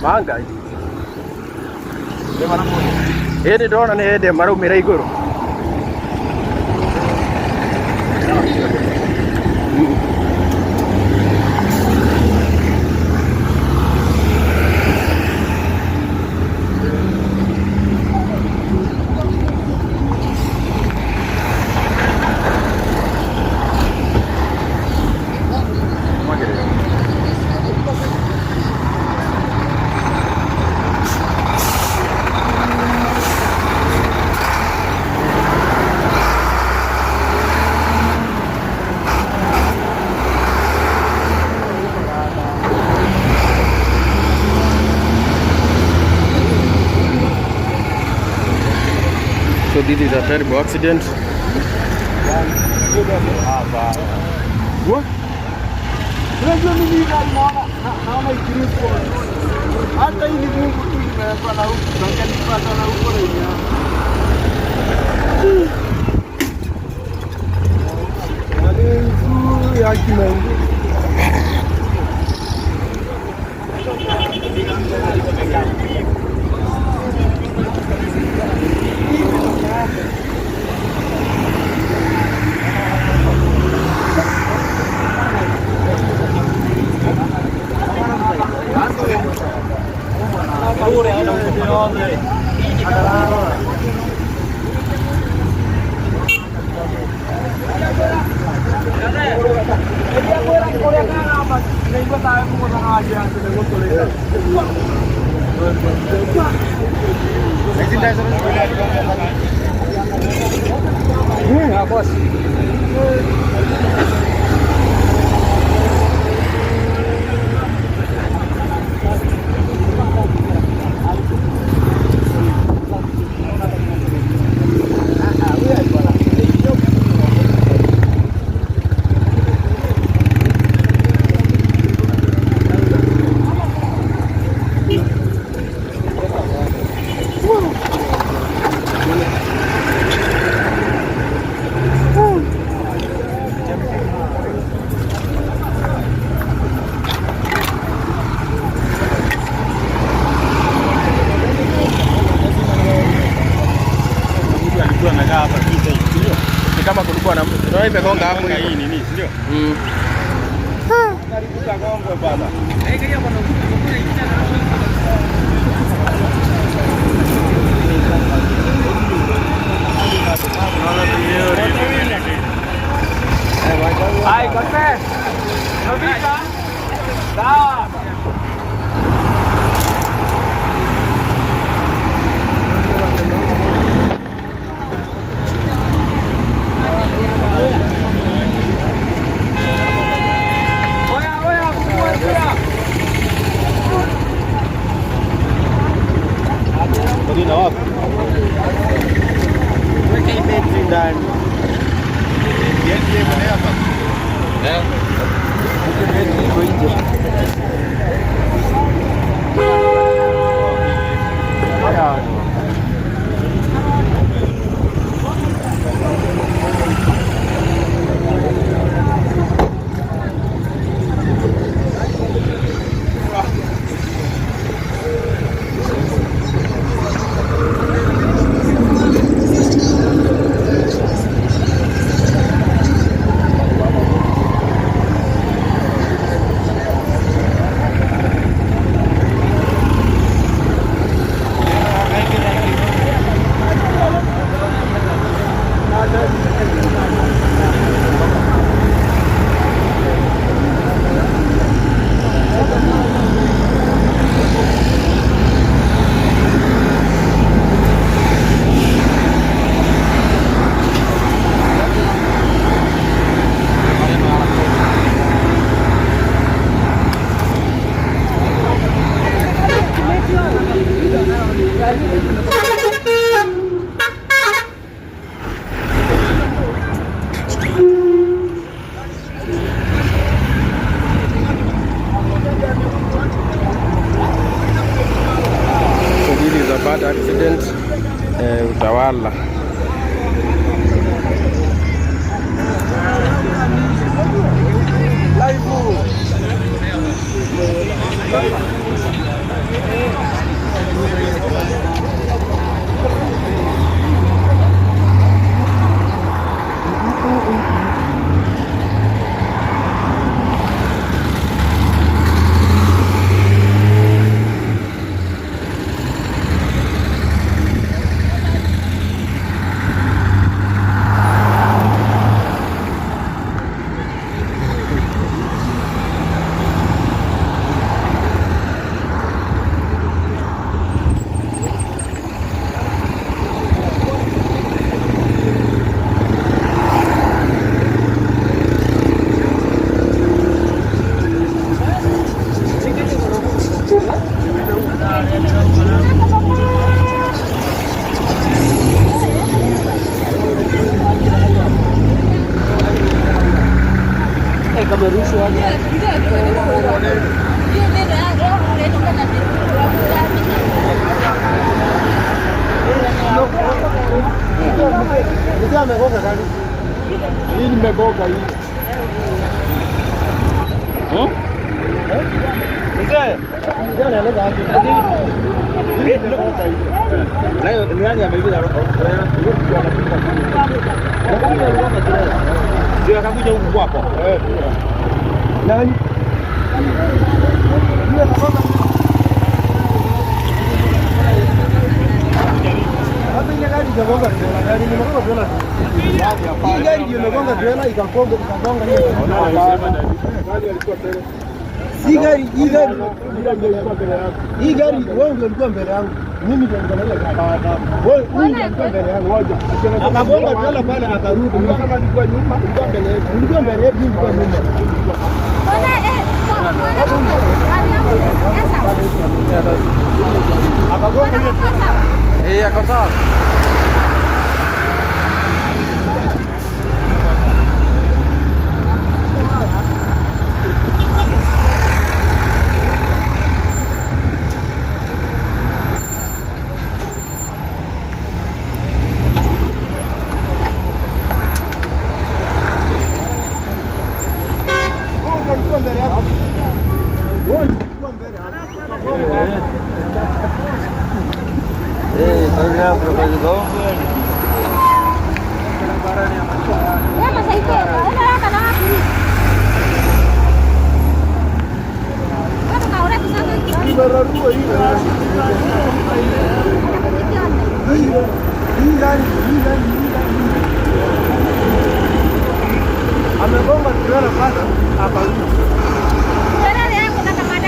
Manga. Ede dona ne ede maru mira iguru. So this is a terrible accident. What? Bos. Kama kulikuwa na mtu ndio imegonga hapo hii nini ndio karibu kagongo baba haikaja bwana hai kase novika sawa na wapi? Weka ibeti ndani. Yeye mwenyewe hapa. Ibeti iko nje. bad accident Utawala. Live. zimerushwa. Mzee amegonga gani? Hii nimegonga hii. Mzee anaeleza hapo. Hii nimegonga hii. Leo ni nani ameibiza roho? Ndio akakuja huku kwako. Nani? Ndio nagonga. Hata ile gari inagonga trailer, gari inagonga trailer. Hii gari ndio inagonga trailer ikagonga hiyo. Gari ilikuwa trailer. Hii gari wewe ndio ulikuwa mbele yangu. Mimi ndio nilikuwa ile gari. Wewe ndio mbele yangu moja. Akagonga trailer pale akarudi. Kama nilikuwa nyuma, nilikuwa mbele yetu. Nilikuwa mbele yetu, nilikuwa nyuma. Akagonga hiyo. Ako sawa. Amegonga trailer pale akarudi. Trailer yako natamani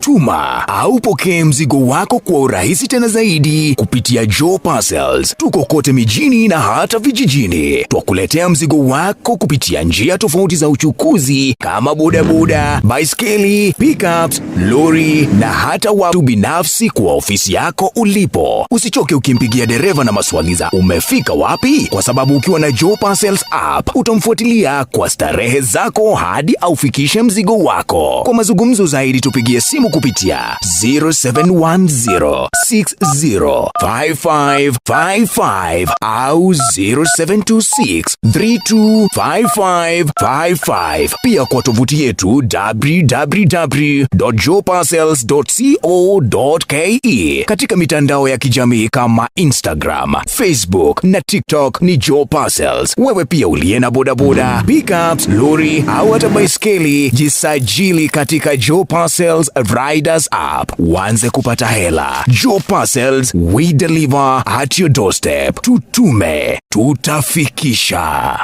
Tuma au pokee mzigo wako kwa urahisi tena zaidi kupitia Joe Parcels. Tuko kote mijini na hata vijijini. Twakuletea mzigo wako kupitia njia tofauti za uchukuzi kama bodaboda, baiskeli, pickups, lori na hata watu binafsi kwa ofisi yako ulipo. Usichoke ukimpigia dereva na maswali za umefika wapi, kwa sababu ukiwa na Joe Parcels app utamfuatilia kwa starehe zako hadi aufikishe mzigo wako. Kwa mazungumzo zaidi tupigie simu kupitia 0710605555 au 0726325555. Pia kwa tovuti yetu www.joeparcels.co.ke. Katika mitandao ya kijamii kama Instagram, Facebook na TikTok ni Joe Parcels. Wewe pia uliye na bodaboda, pickups, lori au hata baiskeli, jisajili katika Joe Parcels Riders app. Uanze kupata hela. Joe Parcels, we deliver at your doorstep. Tutume, tutafikisha.